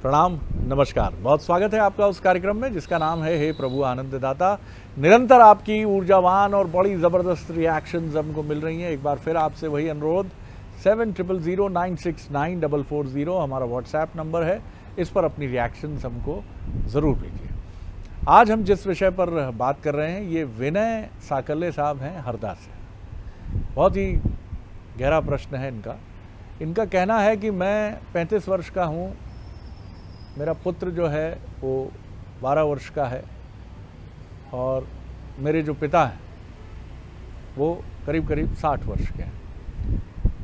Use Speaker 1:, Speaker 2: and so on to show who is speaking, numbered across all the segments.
Speaker 1: प्रणाम, नमस्कार। बहुत स्वागत है आपका उस कार्यक्रम में जिसका नाम है हे प्रभु आनंददाता। निरंतर आपकी ऊर्जावान और बड़ी ज़बरदस्त रिएक्शंस हमको मिल रही हैं। एक बार फिर आपसे वही अनुरोध 7009694440 हमारा व्हाट्सएप नंबर है। इस पर अपनी रिएक्शंस हमको ज़रूर भेजिए। आज हम जिस विषय पर बात कर रहे हैं ये विनय साकल्य साहब हैं हरदा से। बहुत ही गहरा प्रश्न है इनका कहना है कि मैं 35 वर्ष का हूँ, मेरा पुत्र जो है वो 12 वर्ष का है और मेरे जो पिता हैं वो करीब करीब 60 वर्ष के हैं।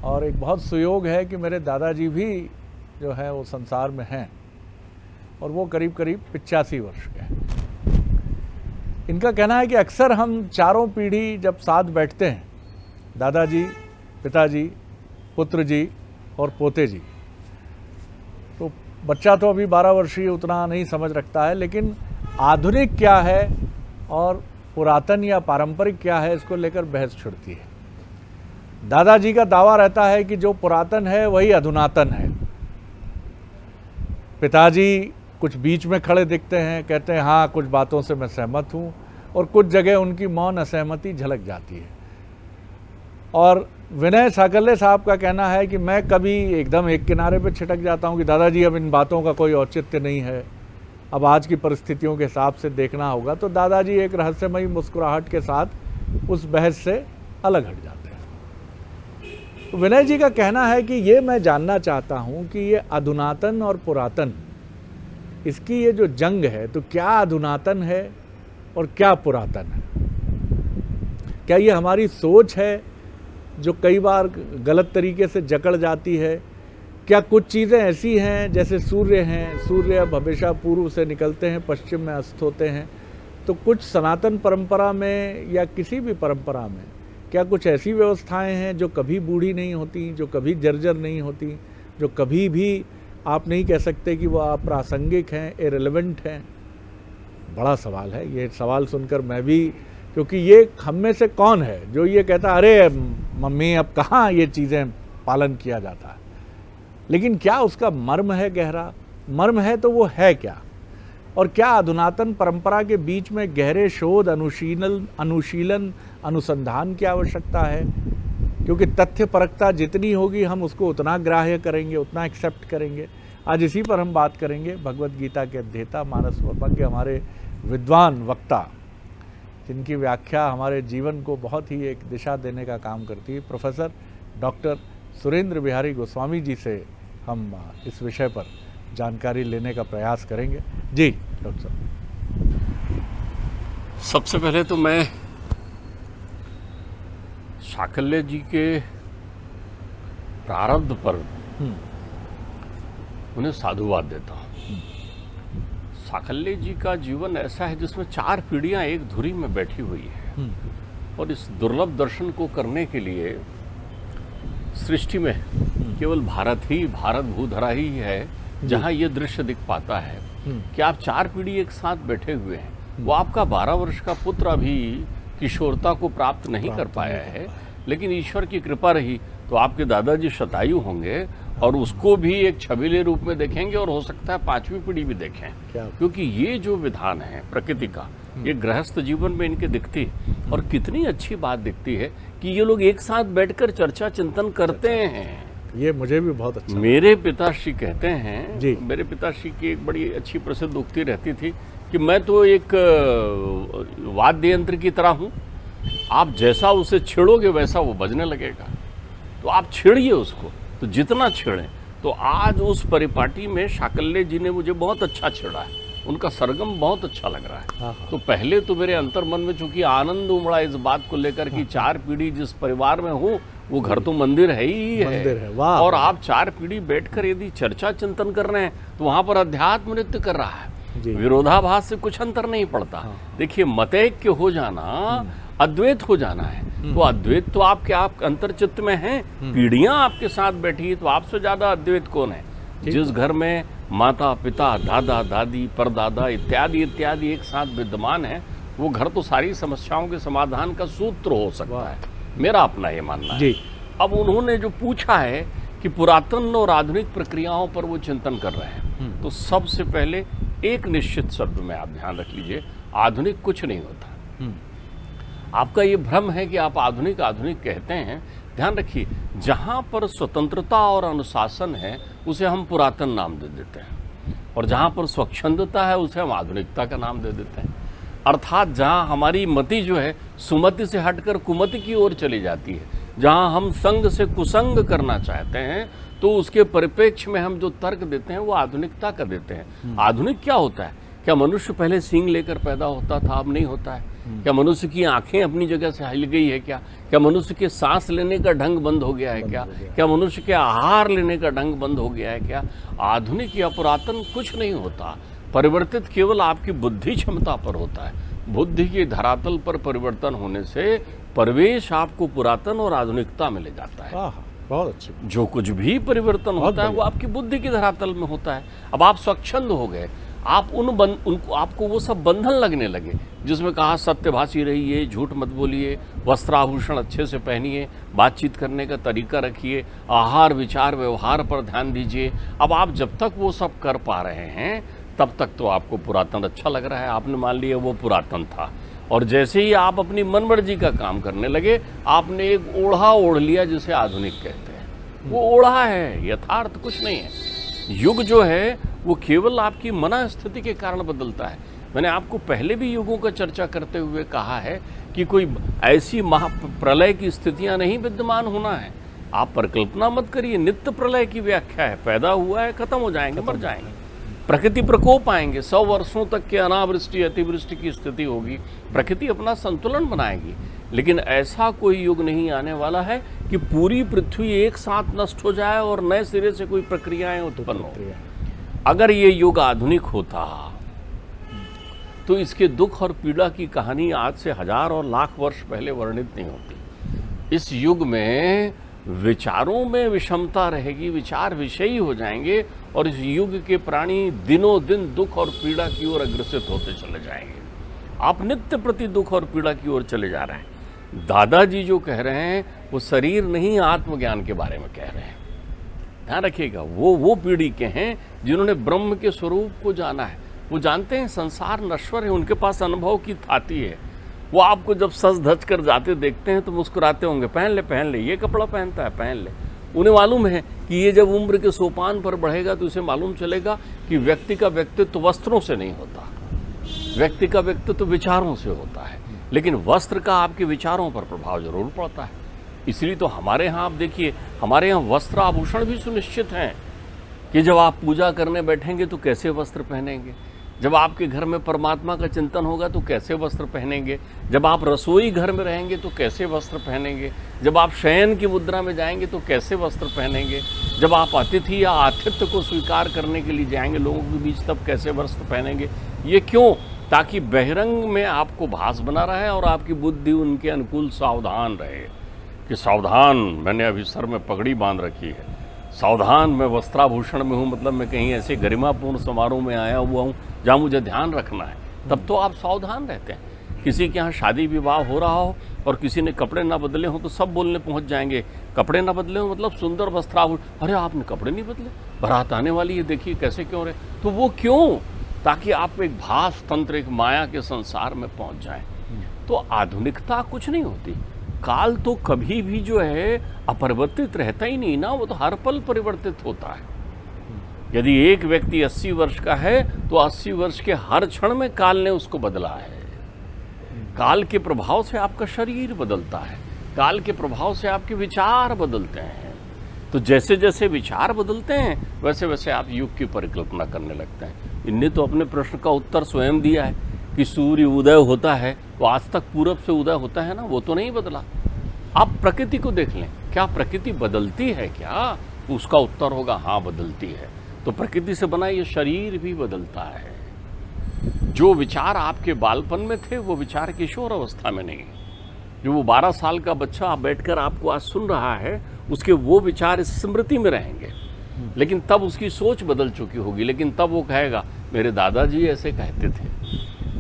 Speaker 1: और एक बहुत सुयोग है कि मेरे दादाजी भी जो है वो संसार में हैं और वो करीब करीब 85 वर्ष के हैं। इनका कहना है कि अक्सर हम चारों पीढ़ी जब साथ बैठते हैं, दादाजी, पिताजी, पुत्र जी और पोते जी, तो बच्चा तो अभी 12 वर्षीय उतना नहीं समझ रखता है, लेकिन आधुनिक क्या है और पुरातन या पारंपरिक क्या है इसको लेकर बहस छिड़ती है। दादाजी का दावा रहता है कि जो पुरातन है वही अधुनातन है। पिताजी कुछ बीच में खड़े दिखते हैं, कहते हैं हाँ कुछ बातों से मैं सहमत हूँ, और कुछ जगह उनकी मौन असहमति झलक जाती है। और विनय साकल्य साहब का कहना है कि मैं कभी एकदम एक किनारे पे छिटक जाता हूँ कि दादाजी अब इन बातों का कोई औचित्य नहीं है, अब आज की परिस्थितियों के हिसाब से देखना होगा। तो दादाजी एक रहस्यमयी मुस्कुराहट के साथ उस बहस से अलग हट जाते हैं। तो विनय जी का कहना है कि ये मैं जानना चाहता हूँ कि ये अधुनातन और पुरातन, इसकी ये जो जंग है, तो क्या अधुनातन है और क्या पुरातन है? क्या ये हमारी सोच है जो कई बार गलत तरीके से जकड़ जाती है? क्या कुछ चीज़ें ऐसी हैं जैसे सूर्य हैं, सूर्य अब हमेशा पूर्व से निकलते हैं, पश्चिम में अस्त होते हैं, तो कुछ सनातन परंपरा में या किसी भी परंपरा में क्या कुछ ऐसी व्यवस्थाएं हैं जो कभी बूढ़ी नहीं होती, जो कभी जर्जर नहीं होती, जो कभी भी आप नहीं कह सकते कि वो अप्रासंगिक हैं, इरेलेवेंट हैं? बड़ा सवाल है ये। सवाल सुनकर मैं भी, क्योंकि ये हम में से कौन है जो ये कहता अरे मम्मी अब कहाँ ये चीज़ें पालन किया जाता है, लेकिन क्या उसका मर्म है गहरा? मर्म है तो वो है क्या? और क्या अधुनातन परंपरा के बीच में गहरे शोध, अनुशीलन, अनुसंधान की आवश्यकता है? क्योंकि तथ्य परकता जितनी होगी हम उसको उतना ग्राह्य करेंगे, उतना एक्सेप्ट करेंगे। आज इसी पर हम बात करेंगे। भगवत गीता के अध्येता, मानस वर्मा के हमारे विद्वान वक्ता, जिनकी व्याख्या हमारे जीवन को बहुत ही एक दिशा देने का काम करती है, प्रोफेसर डॉक्टर सुरेंद्र बिहारी गोस्वामी जी से हम इस विषय पर जानकारी लेने का प्रयास करेंगे। जी डॉक्टर साहब।
Speaker 2: सबसे पहले तो मैं साकल्य जी के प्रारब्ध पर उन्हें साधुवाद देता हूँ। साकल्य जी का जीवन ऐसा है जिसमें 4 पीढ़ियां एक धुरी में बैठी हुई है, और इस दुर्लभ दर्शन को करने के लिए सृष्टि में केवल भारत भूधरा ही है जहां ये दृश्य दिख पाता है कि आप 4 पीढ़ी एक साथ बैठे हुए हैं। वो आपका 12 वर्ष का पुत्र अभी किशोरता को प्राप्त नहीं कर पाया है, लेकिन ईश्वर की कृपा रही तो आपके दादाजी शतायु होंगे और उसको भी एक छबीले रूप में देखेंगे, और हो सकता है 5वीं पीढ़ी भी देखें, क्योंकि ये जो विधान है प्रकृति का, ये गृहस्थ जीवन में इनके दिखती। और कितनी अच्छी बात दिखती है कि ये लोग एक साथ बैठकर चर्चा चिंतन करते हैं।
Speaker 1: ये मुझे भी बहुत अच्छा।
Speaker 2: मेरे पिताश्री कहते हैं
Speaker 1: जी।
Speaker 2: मेरे पिताश्री की एक बड़ी अच्छी प्रसिद्ध उक्ति रहती थी कि मैं तो एक वाद्य यंत्र की तरह हूँ, आप जैसा उसे छेड़ोगे वैसा वो बजने लगेगा, तो आप छेड़िए उसको, तो जितना छेड़ें। तो आज उस परिपाटी में साकल्य जी ने मुझे बहुत अच्छा छेड़ा है, उनका सरगम बहुत अच्छा लग रहा है। तो पहले तो मेरे अंतर्मन में चूंकि आनंद उमड़ा इस बात को लेकर कि 4 पीढ़ी जिस परिवार में हूँ वो घर तो मंदिर है ही है।
Speaker 1: वाह।
Speaker 2: और आप 4 पीढ़ी बैठकर यदि चर्चा चिंतन कर रहे हैं तो वहां पर अध्यात्म नृत्य कर रहा है, विरोधाभास से कुछ अंतर नहीं पड़ता। देखिए, मतैक्य हो जाना अद्वैत हो जाना है, तो अद्वैत तो आपके आप अंतर्चित्त में है, पीढ़ियां आपके साथ बैठी है, तो आपसे ज्यादा अद्वैत कौन है? जिस घर में माता पिता, दादा दादी, परदादा इत्यादि इत्यादि एक साथ विद्यमान है, वो घर तो सारी समस्याओं के समाधान का सूत्र हो सकता है, मेरा अपना ये मानना है। अब उन्होंने जो पूछा है कि पुरातन और आधुनिक प्रक्रियाओं पर वो चिंतन कर रहे हैं, तो सबसे पहले एक निश्चित शब्द में आप ध्यान रख लीजिए, आधुनिक कुछ नहीं होता। आपका ये भ्रम है कि आप आधुनिक आधुनिक कहते हैं। ध्यान रखिए, जहाँ पर स्वतंत्रता और अनुशासन है उसे हम पुरातन नाम दे देते हैं, और जहाँ पर स्वच्छंदता है उसे हम आधुनिकता का नाम दे देते हैं। अर्थात जहाँ हमारी मति जो है सुमति से हटकर कुमति की ओर चली जाती है, जहाँ हम संग से कुसंग करना चाहते हैं, तो उसके परिप्रेक्ष्य में हम जो तर्क देते हैं वो आधुनिकता का देते हैं। आधुनिक क्या होता है? क्या मनुष्य पहले सींग लेकर पैदा होता था? अब नहीं होता है। क्या मनुष्य की आंखें अपनी जगह से हिल गई है क्या? क्या मनुष्य के सांस लेने का ढंग बंद हो गया है क्या? क्या मनुष्य के आहार लेने का ढंग बंद हो गया है क्या? आधुनिक या पुरातन कुछ नहीं होता। परिवर्तित केवल आपकी बुद्धि क्षमता पर होता है। बुद्धि के धरातल पर परिवर्तन होने से परिवेश आपको पुरातन और आधुनिकता में ले जाता है।
Speaker 1: बहुत अच्छी।
Speaker 2: जो कुछ भी परिवर्तन होता है वो आपकी बुद्धि के धरातल में होता है। अब आप स्वच्छंद हो गए, आप उनको आपको वो सब बंधन लगने लगे जिसमें कहा सत्यभाषी रहिए, झूठ मत बोलिए, वस्त्राभूषण अच्छे से पहनिए, बातचीत करने का तरीका रखिए, आहार विचार व्यवहार पर ध्यान दीजिए। अब आप जब तक वो सब कर पा रहे हैं तब तक तो आपको पुरातन अच्छा लग रहा है। आपने मान लिया वो पुरातन था, और जैसे ही आप अपनी मनमर्जी का काम करने लगे, आपने एक ओढ़ा ओढ़ लिया जिसे आधुनिक कहते हैं। वो ओढ़ा है, यथार्थ कुछ नहीं है। युग जो है वो केवल आपकी मन स्थिति के कारण बदलता है। मैंने आपको पहले भी युगों का चर्चा करते हुए कहा है कि कोई ऐसी महाप्रलय की स्थितियां नहीं विद्यमान होना है। आप परिकल्पना मत करिए, नित्य प्रलय की व्याख्या है। पैदा हुआ है, खत्म हो जाएंगे, मर जाएंगे। प्रकृति प्रकोप आएंगे, 100 वर्षों तक के अनावृष्टि अतिवृष्टि की स्थिति होगी, प्रकृति अपना संतुलन बनाएगी। लेकिन ऐसा कोई युग नहीं आने वाला है कि पूरी पृथ्वी एक साथ नष्ट हो जाए और नए सिरे से कोई प्रक्रियाएं उत्पन्न हो। अगर ये युग आधुनिक होता तो इसके दुख और पीड़ा की कहानी आज से 1000 और लाख वर्ष पहले वर्णित नहीं होती। इस युग में विचारों में विषमता रहेगी, विचार विषयी हो जाएंगे, और इस युग के प्राणी दिनों दिन दुख और पीड़ा की ओर अग्रसित होते चले जाएंगे। आप नित्य प्रति दुख और पीड़ा की ओर चले जा रहे हैं। दादाजी जो कह रहे हैं वो शरीर नहीं आत्मज्ञान के बारे में कह रहे हैं। ध्यान रखिएगा, वो पीढ़ी के हैं जिन्होंने ब्रह्म के स्वरूप को जाना है। वो जानते हैं संसार नश्वर है, उनके पास अनुभव की थाती है। वो आपको जब सज धज कर जाते देखते हैं तो मुस्कुराते होंगे, पहन ले, ये कपड़ा पहनता है, पहन ले। उन्हें मालूम है कि ये जब उम्र के सोपान पर बढ़ेगा तो इसे मालूम चलेगा कि व्यक्ति का व्यक्तित्व वस्त्रों से नहीं होता, व्यक्ति का व्यक्तित्व विचारों से होता है। लेकिन वस्त्र का आपके विचारों पर प्रभाव जरूर पड़ता है। इसलिए तो हमारे यहाँ आप देखिए, हमारे यहाँ वस्त्र आभूषण भी सुनिश्चित हैं कि जब आप पूजा करने बैठेंगे तो कैसे वस्त्र पहनेंगे, जब आपके घर में परमात्मा का चिंतन होगा तो कैसे वस्त्र पहनेंगे, जब आप रसोई घर में रहेंगे तो कैसे वस्त्र पहनेंगे, जब आप शयन की मुद्रा में जाएंगे तो कैसे वस्त्र पहनेंगे, जब आप अतिथि या आतिथ्य को स्वीकार करने के लिए जाएंगे लोगों के बीच तब कैसे वस्त्र पहनेंगे। ये क्यों? ताकि बहिरंग में आपको भास बना रहे और आपकी बुद्धि उनके अनुकूल सावधान रहे कि सावधान, मैंने अभी सर में पगड़ी बांध रखी है, सावधान, मैं वस्त्राभूषण में हूँ, मतलब मैं कहीं ऐसे गरिमापूर्ण समारोह में आया हुआ हूँ जहाँ मुझे ध्यान रखना है। तब तो आप सावधान रहते हैं। किसी के यहाँ शादी विवाह हो रहा हो और किसी ने कपड़े ना बदले हों तो सब बोलने पहुँच जाएंगे, कपड़े ना बदले हो मतलब सुंदर वस्त्राभूषण, अरे आपने कपड़े नहीं बदले, बारात आने वाली है, देखिए कैसे क्यों रहे। तो वो क्यों? ताकि आप एक भास तंत्र, एक माया के संसार में पहुँच जाएं। तो आधुनिकता कुछ नहीं होती। काल तो कभी भी जो है अपरिवर्तित रहता ही नहीं ना, वो तो हर पल परिवर्तित होता है। यदि एक व्यक्ति 80 वर्ष का है तो 80 वर्ष के हर क्षण में काल ने उसको बदला है। काल के प्रभाव से आपका शरीर बदलता है, काल के प्रभाव से आपके विचार बदलते हैं। तो जैसे जैसे विचार बदलते हैं वैसे वैसे आप युग की परिकल्पना करने लगते हैं। इनने तो अपने प्रश्न का उत्तर स्वयं दिया है कि सूर्य उदय होता है तो आज तक पूरब से उदय होता है ना, वो तो नहीं बदला। आप प्रकृति को देख लें, क्या प्रकृति बदलती है क्या? उसका उत्तर होगा हाँ बदलती है। तो प्रकृति से बना ये शरीर भी बदलता है। जो विचार आपके बालपन में थे वो विचार किशोर अवस्था में नहीं। जो वो 12 साल का बच्चा बैठकर आपको आज सुन रहा है उसके वो विचार स्मृति में रहेंगे, लेकिन तब उसकी सोच बदल चुकी होगी। लेकिन तब वो कहेगा मेरे दादाजी ऐसे कहते थे।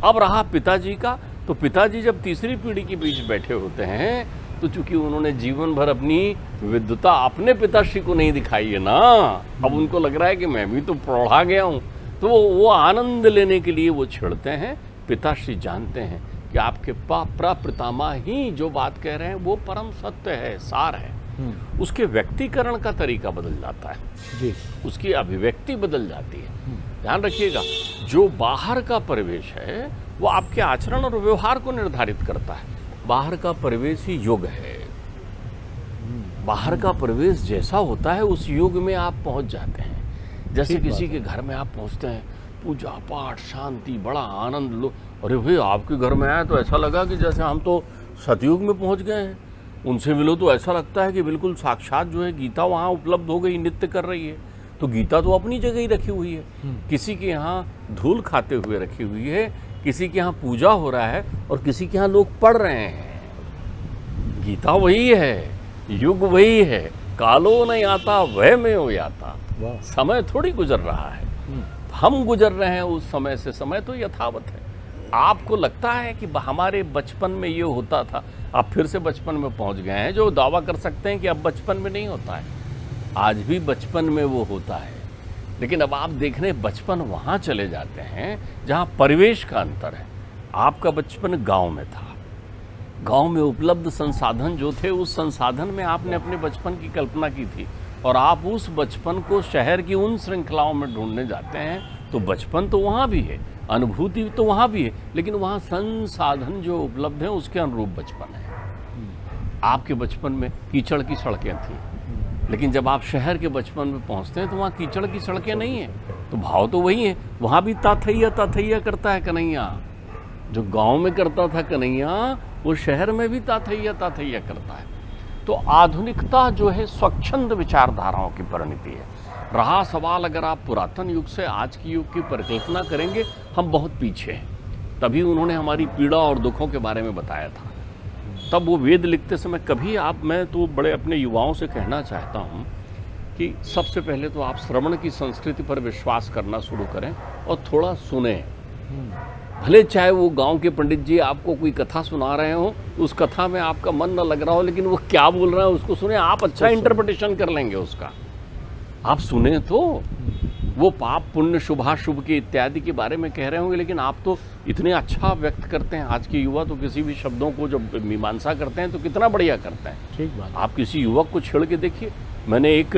Speaker 2: अब रहा पिताजी का, तो पिताजी जब तीसरी पीढ़ी के बीच बैठे होते हैं तो चूंकि उन्होंने जीवन भर अपनी विद्वता अपने पिताश्री को नहीं दिखाई है ना, अब उनको लग रहा है कि मैं भी तो प्रौढ़ा गया हूँ, तो वो आनंद लेने के लिए वो छिड़ते हैं। पिताश्री जानते हैं कि आपके प्रपितामह ही जो बात कह रहे हैं वो परम सत्य है, सार है। उसके व्यक्तिकरण का तरीका बदल जाता है
Speaker 1: जी,
Speaker 2: उसकी अभिव्यक्ति बदल जाती है। ध्यान रखिएगा, जो बाहर का परिवेश है वो आपके आचरण और व्यवहार को निर्धारित करता है। बाहर का परिवेश ही युग है। बाहर का परिवेश जैसा होता है उस युग में आप पहुंच जाते हैं। जैसे किसी के घर में आप पहुंचते हैं, पूजा पाठ, शांति, बड़ा आनंद लो। अरे भाई, आपके घर में आया तो ऐसा लगा कि जैसे हम तो सतयुग में पहुंच गए हैं। उनसे मिलो तो ऐसा लगता है कि बिल्कुल साक्षात जो है गीता वहाँ उपलब्ध हो गई, नित्य कर रही है। तो गीता तो अपनी जगह ही रखी हुई है, किसी के यहाँ धूल खाते हुए रखी हुई है, किसी के यहाँ पूजा हो रहा है और किसी के यहाँ लोग पढ़ रहे हैं। गीता वही है, युग वही है, कालो नहीं आता वह में हो जाता। समय थोड़ी गुजर रहा है, हम गुजर रहे हैं उस समय से। समय तो यथावत है। आपको लगता है कि हमारे बचपन में ये होता था, आप फिर से बचपन में पहुंच गए हैं, जो दावा कर सकते हैं कि अब बचपन में नहीं होता है। आज भी बचपन में वो होता है, लेकिन अब आप देख रहे हैं बचपन वहाँ चले जाते हैं जहाँ परिवेश का अंतर है। आपका बचपन गांव में था, गांव में उपलब्ध संसाधन जो थे उस संसाधन में आपने अपने बचपन की कल्पना की थी, और आप उस बचपन को शहर की उन श्रृंखलाओं में ढूंढने जाते हैं। तो बचपन तो वहाँ भी है, अनुभूति तो वहाँ भी है, लेकिन वहाँ संसाधन जो उपलब्ध हैं उसके अनुरूप बचपन है। आपके बचपन में कीचड़ की सड़कें थी, लेकिन जब आप शहर के बचपन में पहुँचते हैं तो वहाँ कीचड़ की सड़कें नहीं हैं। तो भाव तो वही है, वहाँ भी ताथैया ताथैया करता है कन्हैया। जो गांव में करता था कन्हैया, वो शहर में भी ताथैया ताथैया करता है। तो आधुनिकता जो है स्वच्छंद विचारधाराओं की परिणति है। रहा सवाल, अगर आप पुरातन युग से आज के युग की परिकल्पना करेंगे, हम बहुत पीछे हैं। तभी उन्होंने हमारी पीड़ा और दुखों के बारे में बताया था। तब वो वेद लिखते समय कभी मैं तो बड़े अपने युवाओं से कहना चाहता हूँ कि सबसे पहले तो आप श्रवण की संस्कृति पर विश्वास करना शुरू करें और थोड़ा सुने। भले चाहे वो गांव के पंडित जी आपको कोई कथा सुना रहे हो, उस कथा में आपका मन न लग रहा हो, लेकिन वो क्या बोल रहा है उसको सुने। आप अच्छा इंटरप्रिटेशन कर लेंगे उसका। आप सुने तो वो पाप पुण्य शुभाशुभ के इत्यादि के बारे में कह रहे होंगे, लेकिन आप तो इतने अच्छा व्यक्त करते हैं। आज के युवा तो किसी भी शब्दों को जब मीमांसा करते हैं तो कितना बढ़िया करते हैं।
Speaker 1: ठीक बात।
Speaker 2: आप किसी युवक को छेड़ के देखिए। मैंने एक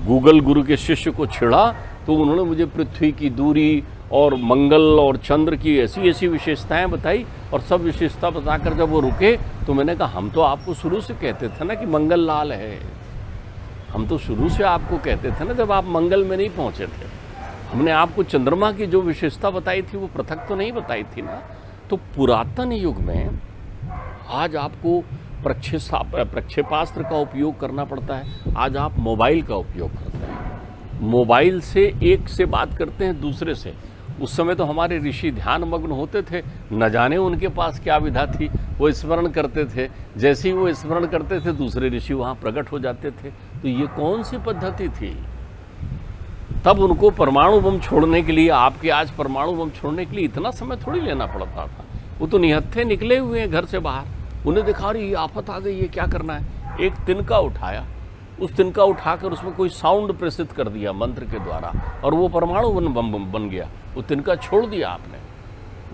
Speaker 2: गूगल गुरु के शिष्य को छेड़ा तो उन्होंने मुझे पृथ्वी की दूरी और मंगल और चंद्र की ऐसी ऐसी विशेषताएं बताई, और सब विशेषता बताकर जब वो रुके तो मैंने कहा, हम तो आपको शुरू से कहते थे ना कि मंगल लाल है। हम तो शुरू से आपको कहते थे ना, जब आप मंगल में नहीं पहुंचे थे। हमने आपको चंद्रमा की जो विशेषता बताई थी वो पृथक तो नहीं बताई थी ना। तो पुरातन युग में आज आपको प्रक्षेपास्त्र का उपयोग करना पड़ता है। आज आप मोबाइल का उपयोग करते हैं, मोबाइल से एक से बात करते हैं दूसरे से। उस समय तो हमारे ऋषि ध्यान मग्न होते थे, न जाने उनके पास क्या विधा थी, वो स्मरण करते थे। जैसे ही वो स्मरण करते थे दूसरे ऋषि वहाँ प्रकट हो जाते थे। तो ये कौन सी पद्धति थी? तब उनको परमाणु बम छोड़ने के लिए, आपके आज परमाणु बम छोड़ने के लिए इतना समय थोड़ी लेना पड़ता था। वो तो निहत्थे निकले हुए हैं घर से बाहर, उन्हें दिखा रही आफत आ गई है, क्या करना है। एक तिनका उठाया, उस तिनका उठाकर उसमें कोई साउंड प्रेषित कर दिया मंत्र के द्वारा, और वो परमाणु बम बन गया। वो तिनका छोड़ दिया आपने।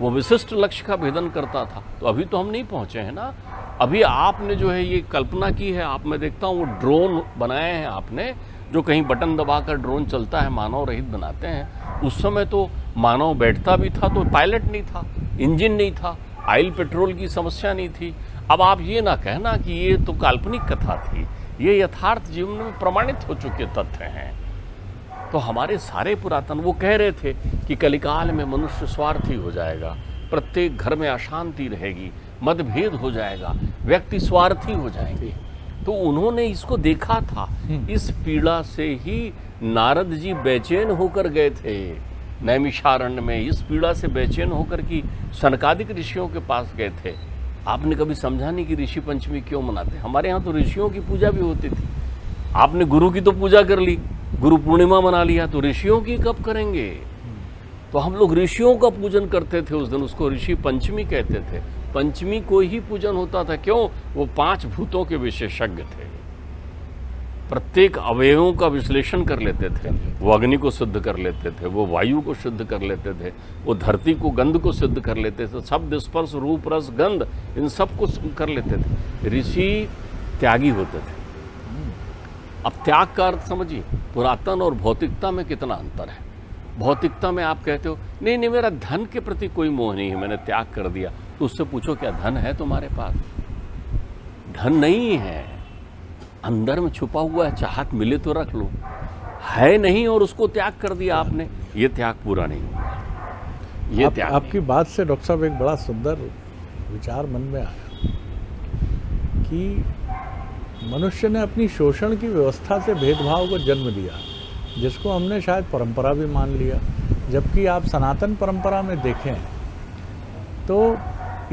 Speaker 2: वो विशिष्ट लक्ष्य का भेदन करता था। तो अभी तो हम नहीं पहुंचे हैं ना। अभी आपने जो है ये कल्पना की है, आप मैं देखता हूँ वो ड्रोन बनाए हैं आपने, जो कहीं बटन दबाकर ड्रोन चलता है, मानव रहित बनाते हैं। उस समय तो मानव बैठता भी था तो पायलट नहीं था, इंजन नहीं था, ऑयल पेट्रोल की समस्या नहीं थी। अब आप ये ना कहना कि ये तो काल्पनिक कथा थी, ये यथार्थ जीवन में प्रमाणित हो चुके तथ्य हैं। तो हमारे सारे पुरातन वो कह रहे थे कि कलिकाल में मनुष्य स्वार्थी हो जाएगा, प्रत्येक घर में अशांति रहेगी, मतभेद हो जाएगा, व्यक्ति स्वार्थी हो जाएंगे। तो उन्होंने इसको देखा था। इस पीड़ा से ही नारद जी बेचैन होकर गए थे नैमिषारण्य में। इस पीड़ा से बेचैन होकर कि सनकादिक ऋषियों के पास गए थे। आपने कभी समझा नहीं कि ऋषि पंचमी क्यों मनाते? हमारे यहाँ तो ऋषियों की पूजा भी होती थी। आपने गुरु की तो पूजा कर ली, गुरु पूर्णिमा मना लिया, तो ऋषियों की कब करेंगे? तो हम लोग ऋषियों का पूजन करते थे उस दिन, उसको ऋषि पंचमी कहते थे। पंचमी को ही पूजन होता था। क्यों? वो 5 भूतों के विशेषज्ञ थे, प्रत्येक अवयवों का विश्लेषण कर लेते थे। वो अग्नि को शुद्ध कर लेते थे, वो वायु को शुद्ध कर लेते थे, वो धरती को गंध को शुद्ध कर लेते थे, शब्द स्पर्श रूप रस गंध इन सब को कर लेते थे। ऋषि त्यागी होते थे। अब त्याग का अर्थ समझिए, पुरातन और भौतिकता में कितना अंतर है। भौतिकता में आप कहते हो नहीं नहीं मेरा धन के प्रति कोई मोह नहीं है, मैंने त्याग कर दिया। तो उससे पूछो क्या धन है तुम्हारे पास? धन नहीं है, अंदर में छुपा हुआ है, चाहत मिले तो रख लो, है नहीं और उसको त्याग कर दिया आपने, ये त्याग पूरा नहीं हुआ। ये त्याग
Speaker 1: आपकी बात से डॉक्टर साहब एक बड़ा सुंदर विचार मन में आया कि मनुष्य ने अपनी शोषण की व्यवस्था से भेदभाव को जन्म दिया, जिसको हमने शायद परंपरा भी मान लिया। जबकि आप सनातन परंपरा में देखें तो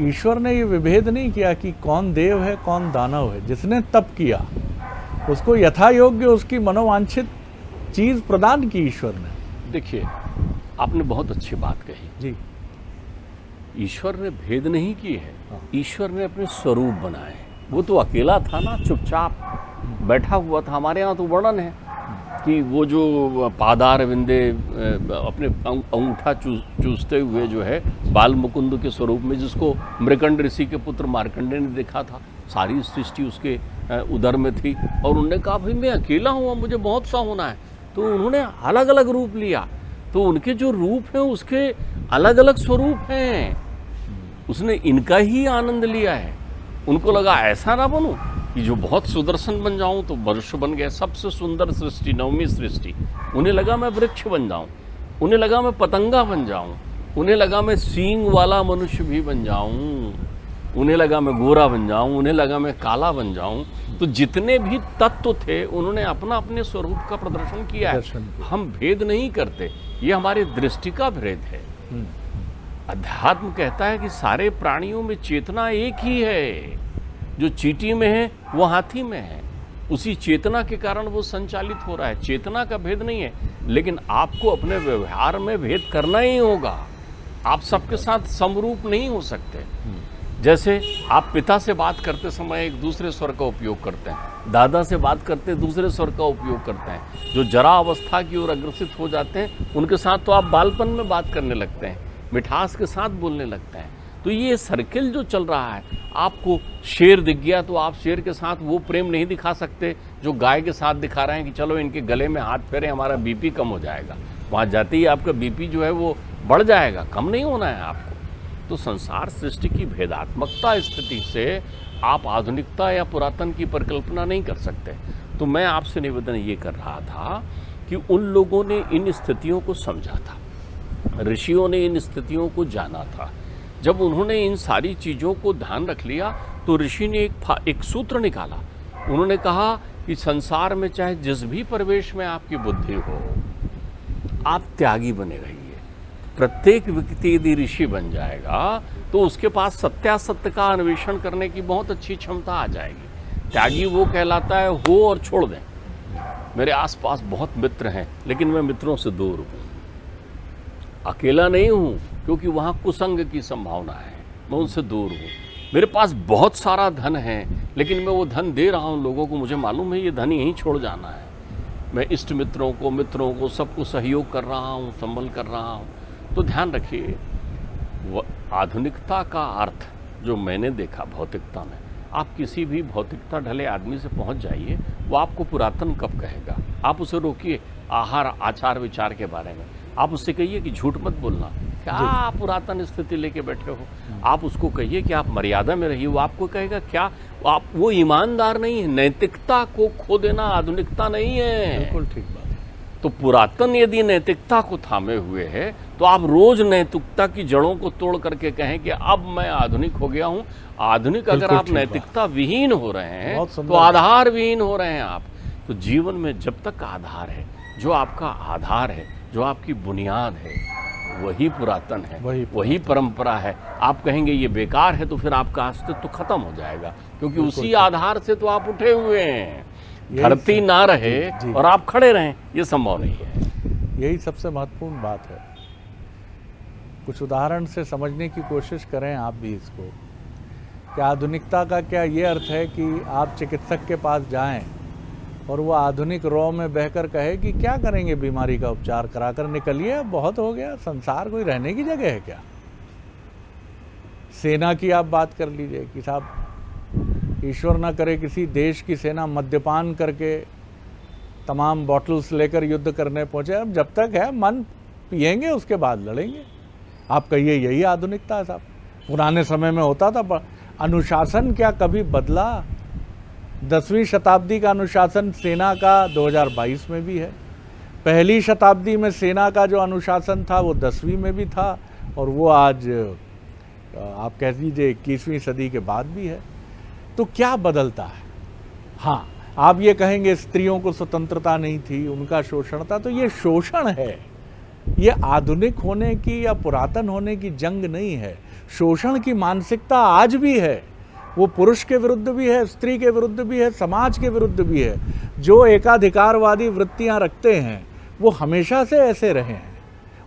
Speaker 1: ईश्वर ने ये विभेद नहीं किया कि कौन देव है कौन दानव है। जिसने तप किया उसको यथा योग्य उसकी मनोवांछित चीज प्रदान की ईश्वर ने।
Speaker 2: देखिए, आपने बहुत अच्छी बात कही
Speaker 1: जी।
Speaker 2: ईश्वर ने भेद नहीं किए है, ईश्वर ने अपने स्वरूप बनाए। वो तो अकेला था ना, चुपचाप बैठा हुआ था। हमारे यहाँ तो वर्णन है कि वो जो पादार विंदे अपने अंगूठा चूसते हुए जो है बाल मुकुंद के स्वरूप में, जिसको मृकंड ऋषि के पुत्र मार्कंडे ने देखा था, सारी सृष्टि उसके उदर में थी। और उन्होंने कहा भाई मैं अकेला हूँ, मुझे बहुत सा होना है। तो उन्होंने अलग अलग रूप लिया। तो उनके जो रूप हैं उसके अलग अलग स्वरूप हैं। उसने इनका ही आनंद लिया है। उनको लगा ऐसा ना बनूं कि जो बहुत सुदर्शन बन जाऊं, तो मनुष्य बन गया सबसे सुंदर सृष्टि, 9वीं सृष्टि। उन्हें लगा मैं वृक्ष बन जाऊं, उन्हें लगा मैं पतंगा बन जाऊं, उन्हें लगा मैं सींग वाला मनुष्य भी बन जाऊं, उन्हें लगा मैं गोरा बन जाऊं, उन्हें लगा मैं काला बन जाऊं। तो जितने भी तत्व थे उन्होंने अपना अपने स्वरूप का प्रदर्शन किया है। हम भेद नहीं करते, ये हमारी दृष्टि का भेद है। अध्यात्म कहता है कि सारे प्राणियों में चेतना एक ही है। जो चींटी में है वो हाथी में है, उसी चेतना के कारण वो संचालित हो रहा है। चेतना का भेद नहीं है, लेकिन आपको अपने व्यवहार में भेद करना ही होगा। आप सबके साथ समरूप नहीं हो सकते। जैसे आप पिता से बात करते समय एक दूसरे स्वर का उपयोग करते हैं, दादा से बात करते दूसरे स्वर का उपयोग करते हैं। जो जरा अवस्था की ओर अग्रसित हो जाते हैं उनके साथ तो आप बालपन में बात करने लगते हैं, मिठास के साथ बोलने लगते हैं। तो ये सर्किल जो चल रहा है, आपको शेर दिख गया तो आप शेर के साथ वो प्रेम नहीं दिखा सकते जो गाय के साथ दिखा रहे हैं कि चलो इनके गले में हाथ फेरे, हमारा बीपी कम हो जाएगा। वहाँ जाते ही आपका बीपी जो है वो बढ़ जाएगा, कम नहीं होना है आपको। तो संसार सृष्टि की भेदात्मकता स्थिति से आप आधुनिकता या पुरातन की परिकल्पना नहीं कर सकते। तो मैं आपसे निवेदन ये कर रहा था कि उन लोगों ने इन स्थितियों को समझा था, ऋषियों ने इन स्थितियों को जाना था। जब उन्होंने इन सारी चीज़ों को ध्यान रख लिया तो ऋषि ने एक सूत्र निकाला। उन्होंने कहा कि संसार में चाहे जिस भी परिवेश में आपकी बुद्धि हो, आप त्यागी बने रहिए। प्रत्येक व्यक्ति यदि ऋषि बन जाएगा तो उसके पास सत्यासत्य का अन्वेषण करने की बहुत अच्छी क्षमता आ जाएगी। त्यागी वो कहलाता है हो और छोड़ दें। मेरे आसपास बहुत मित्र हैं लेकिन मैं मित्रों से दूर हूँ, अकेला नहीं हूँ क्योंकि वहाँ कुसंग की संभावना है, मैं उनसे दूर हूँ। मेरे पास बहुत सारा धन है लेकिन मैं वो धन दे रहा हूँ लोगों को, मुझे मालूम है ये धन यहीं छोड़ जाना है। मैं इष्ट मित्रों को सबको सहयोग कर रहा हूँ, संभल कर रहा हूँ। तो ध्यान रखिए, आधुनिकता का अर्थ जो मैंने देखा भौतिकता में, आप किसी भी भौतिकता ढले आदमी से पहुंच जाइए, वो आपको पुरातन कब कहेगा। आप उसे रोकिए आहार आचार विचार के बारे में, आप उससे कहिए कि झूठ मत बोलना, क्या पुरातन स्थिति लेके बैठे हो। आप उसको कहिए कि आप मर्यादा में रहिए, वो आपको कहेगा क्या आप वो ईमानदार नहीं है। नैतिकता को खो देना आधुनिकता नहीं है।
Speaker 1: बिल्कुल ठीक बात।
Speaker 2: तो पुरातन यदि नैतिकता को थामे हुए है तो आप रोज नैतिकता की जड़ों को तोड़ करके कहें कि अब मैं आधुनिक हो गया हूं। आधुनिक अगर आप नैतिकता विहीन हो रहे हैं तो आधार विहीन हो रहे हैं आप। तो जीवन में जब तक आधार है, जो आपका आधार है, जो आपकी बुनियाद है, वही पुरातन है, वही परंपरा है। आप कहेंगे ये बेकार है तो फिर आपका अस्तित्व तो खत्म हो जाएगा, क्योंकि उसी आधार से तो आप उठे हुए हैं। धरती ना रहे और आप खड़े रहें, ये संभव नहीं है।
Speaker 1: यही सबसे महत्वपूर्ण बात है। कुछ उदाहरण से समझने की कोशिश करें आप भी इसको। कि आधुनिकता का क्या ये अर्थ है कि आप चिकित्सक के पास जाएं और वो आधुनिक रॉ में बहकर कहे कि क्या करेंगे, बीमारी का उपचार कराकर निकलिए, अब बहुत हो गया, संसार कोई रहने की जगह है क्या। सेना की आप बात कर लीजिए कि साहब ईश्वर ना करे किसी देश की सेना मद्यपान करके तमाम बॉटल्स लेकर युद्ध करने पहुंचे। अब जब तक है मन पिएंगे उसके बाद लड़ेंगे। आप कहिए यही आधुनिकता है साहब। पुराने समय में होता था अनुशासन क्या कभी बदला? 10वीं शताब्दी का अनुशासन सेना का 2022 में भी है। पहली शताब्दी में सेना का जो अनुशासन था वो 10वीं में भी था और वो आज आप कह दीजिए 21वीं सदी के बाद भी है। तो क्या बदलता है? हाँ, आप ये कहेंगे स्त्रियों को स्वतंत्रता नहीं थी, उनका शोषण था, तो ये शोषण है, ये आधुनिक होने की या पुरातन होने की जंग नहीं है। शोषण की मानसिकता आज भी है, वो पुरुष के विरुद्ध भी है, स्त्री के विरुद्ध भी है, समाज के विरुद्ध भी है। जो एकाधिकारवादी वृत्तियां रखते हैं वो हमेशा से ऐसे रहे हैं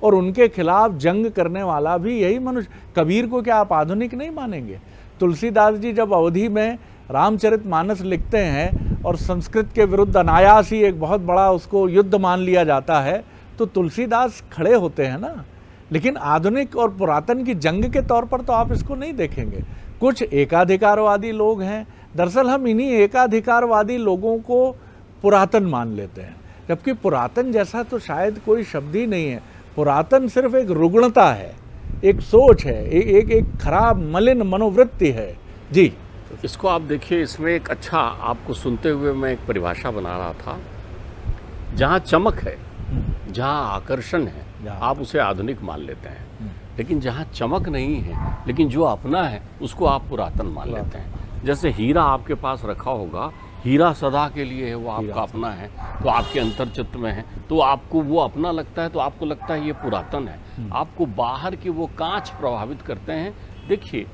Speaker 1: और उनके खिलाफ जंग करने वाला भी यही मनुष्य। कबीर को क्या आप आधुनिक नहीं मानेंगे? तुलसीदास जी जब अवधि में रामचरितमानस लिखते हैं और संस्कृत के विरुद्ध अनायास ही एक बहुत बड़ा उसको युद्ध मान लिया जाता है, तो तुलसीदास खड़े होते हैं ना। लेकिन आधुनिक और पुरातन की जंग के तौर पर तो आप इसको नहीं देखेंगे। कुछ एकाधिकारवादी लोग हैं, दरअसल हम इन्हीं एकाधिकारवादी लोगों को पुरातन मान लेते हैं, जबकि पुरातन जैसा तो शायद कोई शब्द ही नहीं है। पुरातन सिर्फ एक रुग्णता है, एक सोच है, एक खराब मलिन मनोवृत्ति है। जी,
Speaker 2: इसको आप देखिए, इसमें एक अच्छा आपको सुनते हुए मैं एक परिभाषा बना रहा था। जहाँ चमक है, जहाँ आकर्षण है, आप उसे आधुनिक मान लेते हैं। लेकिन जहाँ चमक नहीं है, लेकिन जो अपना है, उसको आप पुरातन मान लेते हैं। जैसे हीरा आपके पास रखा होगा, हीरा सदा के लिए है, वो आपका अपना है, तो आपके अंतर्चित्त में है, तो आपको वो अपना लगता है, तो आपको लगता है ये पुरातन है। आपको बाहर के वो कांच प्रभावित करते हैं। देखिए,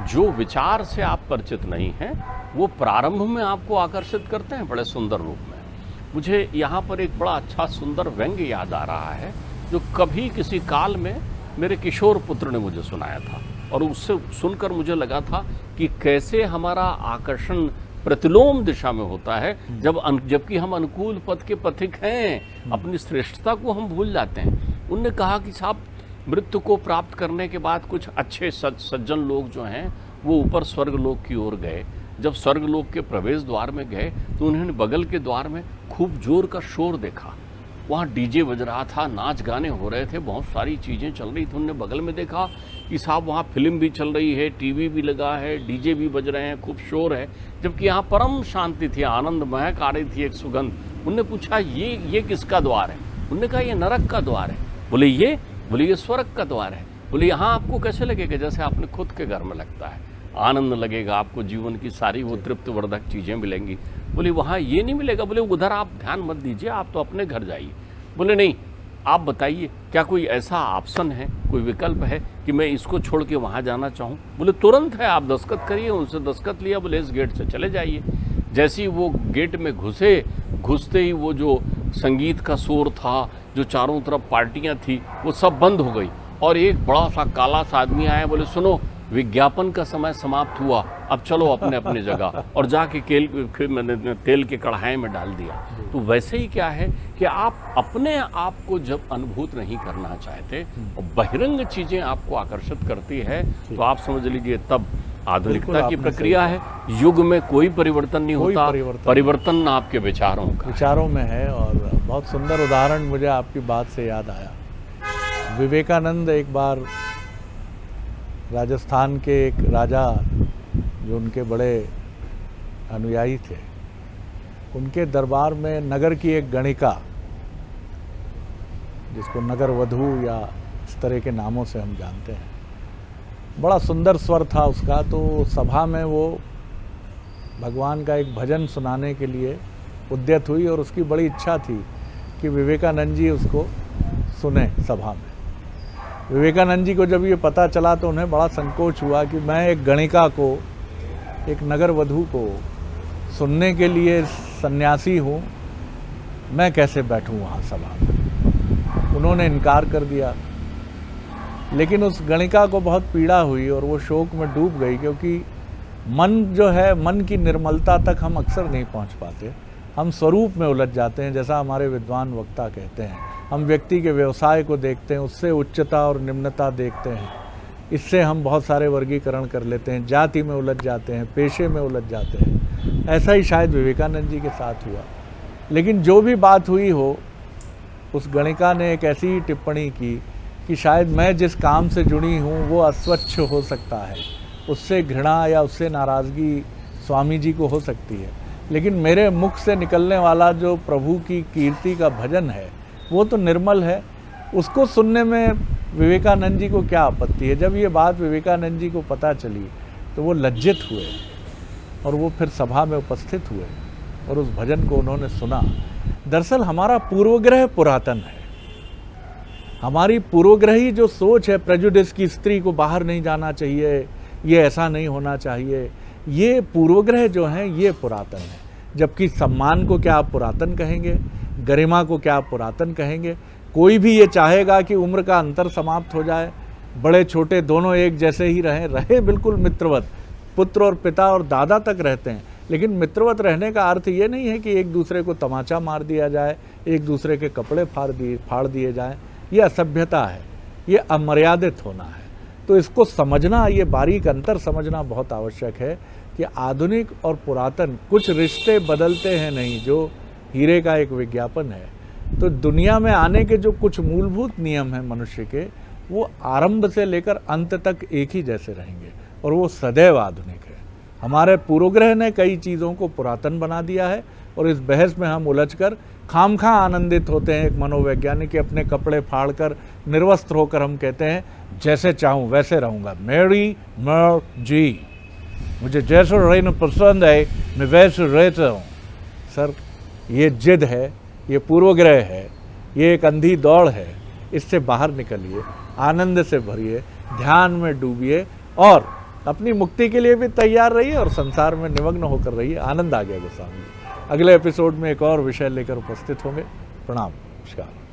Speaker 2: जो विचार से आप परिचित नहीं हैं, वो प्रारंभ में आपको आकर्षित करते हैं बड़े सुंदर रूप में। मुझे यहाँ पर एक बड़ा अच्छा सुंदर व्यंग्य याद आ रहा है, जो कभी किसी काल में मेरे किशोर पुत्र ने मुझे सुनाया था, और उससे सुनकर मुझे लगा था कि कैसे हमारा आकर्षण प्रतिलोम दिशा में होता है, जबकि हम अनुकूल पथ के पथिक हैं, अपनी श्रेष्ठता को हम भूल जाते हैं। उनने कहा कि साहब, मृत्यु को प्राप्त करने के बाद कुछ अच्छे सज्जन लोग जो हैं वो ऊपर स्वर्गलोक की ओर गए। जब स्वर्गलोक के प्रवेश द्वार में गए तो उन्होंने बगल के द्वार में खूब जोर का शोर देखा। वहाँ डीजे बज रहा था, नाच गाने हो रहे थे, बहुत सारी चीज़ें चल रही थी। उन्होंने बगल में देखा कि साहब वहाँ फिल्म भी चल रही है, टीवी भी लगा है, डीजे भी बज रहे हैं, खूब शोर है, जबकि यहाँ परम शांति थी, आनंद महक आ रही थी, एक सुगंध। उनने पूछा ये किसका द्वार है? उनने कहा ये नरक का द्वार है। बोले ये स्वर्ग का द्वार है। बोले यहाँ आपको कैसे लगेगा? जैसे आपने खुद के घर में लगता है, आनंद लगेगा, आपको जीवन की सारी वो तृप्तिवर्धक चीज़ें मिलेंगी। बोले वहाँ ये नहीं मिलेगा। बोले उधर आप ध्यान मत दीजिए, आप तो अपने घर जाइए। बोले नहीं, आप बताइए क्या कोई ऐसा ऑप्शन है, कोई विकल्प है कि मैं इसको छोड़ के वहाँ जाना चाहूँ? बोले तुरंत है, आप दस्तखत करिए। उनसे दस्तखत लिया, बोले इस गेट से चले जाइए। जैसे ही वो गेट में घुसते ही वो जो संगीत का शोर था, जो चारों तरफ पार्टियां थी, वो सब बंद हो गई और एक बड़ा सा काला सा आदमी आया। बोले सुनो, विज्ञापन का समय समाप्त हुआ, अब चलो अपने अपने जगह, और जाके तेल के कढ़ाई में डाल दिया। तो वैसे ही क्या है कि आप अपने आप को जब अनुभूत नहीं करना चाहते और बहिरंग चीज़ें आपको आकर्षित करती है, तो आप समझ लीजिए तब आधुनिकता की प्रक्रिया है। युग में कोई परिवर्तन नहीं होता, परिवर्तन आपके विचारों
Speaker 1: में है। और बहुत सुंदर उदाहरण मुझे आपकी बात से याद आया। विवेकानंद एक बार राजस्थान के एक राजा, जो उनके बड़े अनुयायी थे, उनके दरबार में नगर की एक गणिका, जिसको नगर वधू या इस तरह के नामों से हम जानते हैं, बड़ा सुंदर स्वर था उसका। तो सभा में वो भगवान का एक भजन सुनाने के लिए उद्यत हुई और उसकी बड़ी इच्छा थी कि विवेकानंद जी उसको सुने सभा में। विवेकानंद जी को जब ये पता चला तो उन्हें बड़ा संकोच हुआ कि मैं एक गणिका को, एक नगर वधू को सुनने के लिए सन्यासी हूँ, मैं कैसे बैठूँ वहाँ सभा में। उन्होंने इनकार कर दिया। लेकिन उस गणिका को बहुत पीड़ा हुई और वो शोक में डूब गई, क्योंकि मन जो है, मन की निर्मलता तक हम अक्सर नहीं पहुंच पाते। हम स्वरूप में उलझ जाते हैं, जैसा हमारे विद्वान वक्ता कहते हैं। हम व्यक्ति के व्यवसाय को देखते हैं, उससे उच्चता और निम्नता देखते हैं, इससे हम बहुत सारे वर्गीकरण कर लेते हैं, जाति में उलझ जाते हैं, पेशे में उलझ जाते हैं। ऐसा ही शायद विवेकानंद जी के साथ हुआ। लेकिन जो भी बात हुई हो, उस गणिका ने एक ऐसी ही टिप्पणी की कि शायद मैं जिस काम से जुड़ी हूँ वो अस्वच्छ हो सकता है, उससे घृणा या उससे नाराज़गी स्वामी जी को हो सकती है, लेकिन मेरे मुख से निकलने वाला जो प्रभु की कीर्ति का भजन है वो तो निर्मल है। उसको सुनने में विवेकानंद जी को क्या आपत्ति है। जब ये बात विवेकानंद जी को पता चली तो वो लज्जित हुए और वो फिर सभा में उपस्थित हुए और उस भजन को उन्होंने सुना। दरअसल हमारा पूर्वग्रह पुरातन है। हमारी पूर्वग्रही जो सोच है, प्रेजुडिस की स्त्री को बाहर नहीं जाना चाहिए, ये ऐसा नहीं होना चाहिए, ये पूर्वग्रह जो हैं ये पुरातन है। जबकि सम्मान को क्या आप पुरातन कहेंगे, गरिमा को क्या आप पुरातन कहेंगे। कोई भी ये चाहेगा कि उम्र का अंतर समाप्त हो जाए, बड़े छोटे दोनों एक जैसे ही रहे बिल्कुल मित्रवत, पुत्र और पिता और दादा तक रहते हैं। लेकिन मित्रवत रहने का अर्थ ये नहीं है कि एक दूसरे को तमाचा मार दिया जाए, एक दूसरे के कपड़े फाड़ दिए जाएं। ये असभ्यता है, ये अमर्यादित होना है। तो इसको समझना, ये बारीक अंतर समझना बहुत आवश्यक है कि आधुनिक और पुरातन कुछ रिश्ते बदलते हैं नहीं, जो हीरे का एक विज्ञापन है। तो दुनिया में आने के जो कुछ मूलभूत नियम हैं मनुष्य के, वो आरंभ से लेकर अंत तक एक ही जैसे रहेंगे और वो सदैव आधुनिक है। हमारे पूर्वग्रह ने कई चीज़ों को पुरातन बना दिया है और इस बहस में हम उलझकर खामखा आनंदित होते हैं। एक मनोवैज्ञानिक के अपने कपड़े फाड़कर निर्वस्त्र होकर हम कहते हैं जैसे चाहूँ वैसे रहूँगा, मेरी मर्जी, मुझे जैसे रहना पसंद है मैं वैसे रहता हूँ। सर, ये जिद है, ये पूर्वग्रह है, ये एक अंधी दौड़ है। इससे बाहर निकलिए, आनंद से भरिए, ध्यान में डूबिए और अपनी मुक्ति के लिए भी तैयार रहिए और संसार में निमग्न होकर रहिए। आनंद आ गया गोस्वामी जी। अगले एपिसोड में एक और विषय लेकर उपस्थित होंगे। प्रणाम, नमस्कार।